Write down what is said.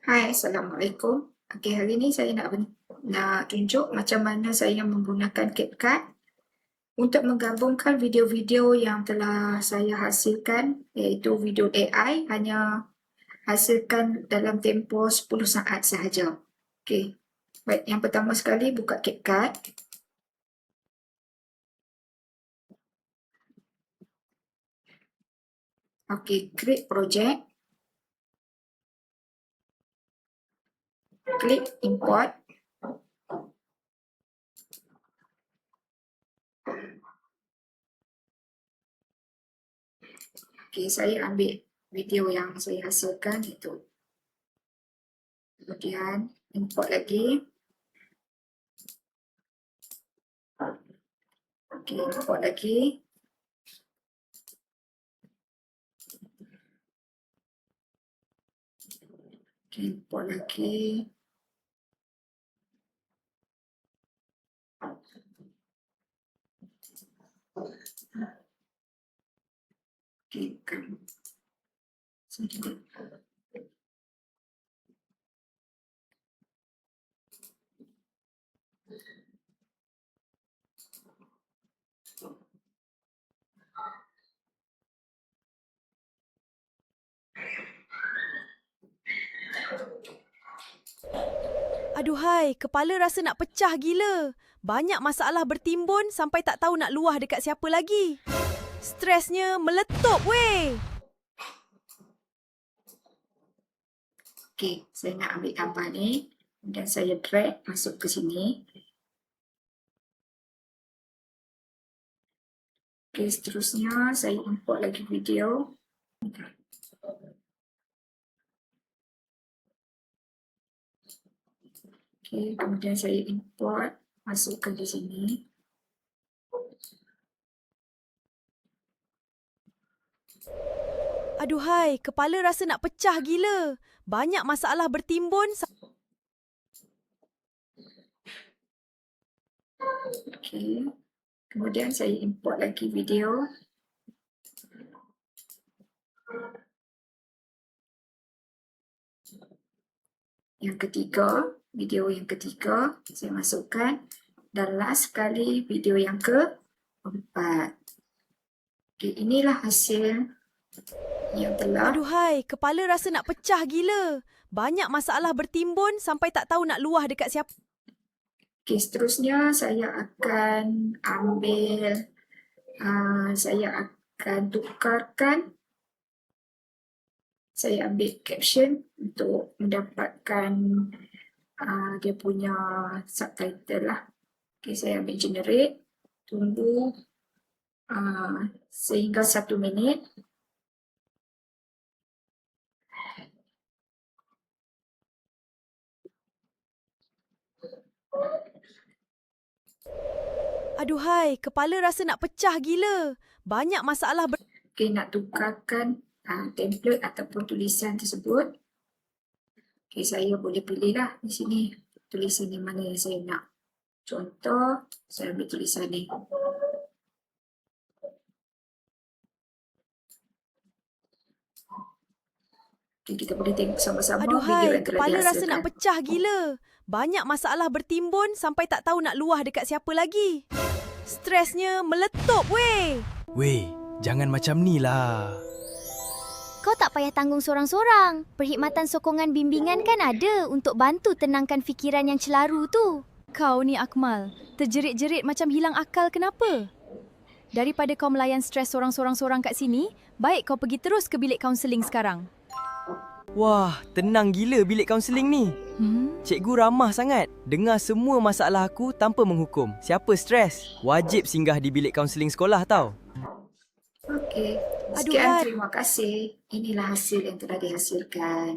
Hai, Assalamualaikum. Okey, hari ni saya nak tunjuk macam mana saya menggunakan CapCut untuk menggabungkan video-video yang telah saya hasilkan, iaitu video AI, hanya hasilkan dalam tempoh 10 saat sahaja. Okey, baik, yang pertama sekali buka CapCut. Okey, create project. Klik import. Okey, saya ambil video yang saya hasilkan itu. Kemudian import lagi. Okey, import lagi. Okey, import lagi. Okey, kan. Aduhai, kepala rasa nak pecah gila. Banyak masalah bertimbun sampai tak tahu nak luah dekat siapa lagi. Stresnya meletup weh. Okey, saya nak ambil gambar ni dan saya drag masuk ke sini. Okey, seterusnya saya import lagi video. Okey, kemudian saya import, masukkan di sini. Aduhai, kepala rasa nak pecah gila. Banyak masalah bertimbun. Okey, kemudian saya import lagi video. Yang ketiga, video yang ketiga saya masukkan, dan last sekali video yang keempat. Okey, inilah hasil yang telah. Aduhai, kepala rasa nak pecah gila. Banyak masalah bertimbun sampai tak tahu nak luah dekat siapa. Okey, seterusnya saya akan ambil, saya akan tukarkan, saya ambil caption untuk mendapatkan dia punya subtitle lah. Okey, saya ambil generate, tunggu sehingga 1 minit. Aduhai, kepala rasa nak pecah gila. Banyak masalah Okey, nak tukarkan template ataupun tulisan tersebut. Okey, saya boleh pilih lah di sini tulisan yang mana yang saya nak. Contoh, saya ambil tulisan ni. Okey, kita boleh tengok sama-sama video Aduhai, yang telah kepala rasa dihasilkan. nak pecah gila. Banyak masalah bertimbun sampai tak tahu nak luah dekat siapa lagi. Stresnya meletup weh. Weh, jangan macam ni lah. Kau tak payah tanggung sorang-sorang. Perkhidmatan sokongan bimbingan kan ada untuk bantu tenangkan fikiran yang celaru tu. Kau ni Akmal, terjerit-jerit macam hilang akal kenapa? Daripada kau melayan stres sorang-sorang kat sini, baik kau pergi terus ke bilik kaunseling sekarang. Wah, tenang gila bilik kaunseling ni. Cikgu ramah sangat. Dengar semua masalah aku tanpa menghukum. Siapa stres? Wajib singgah di bilik kaunseling sekolah tau. Okey, Aduhai. sekian, terima kasih. Inilah hasil yang telah dihasilkan.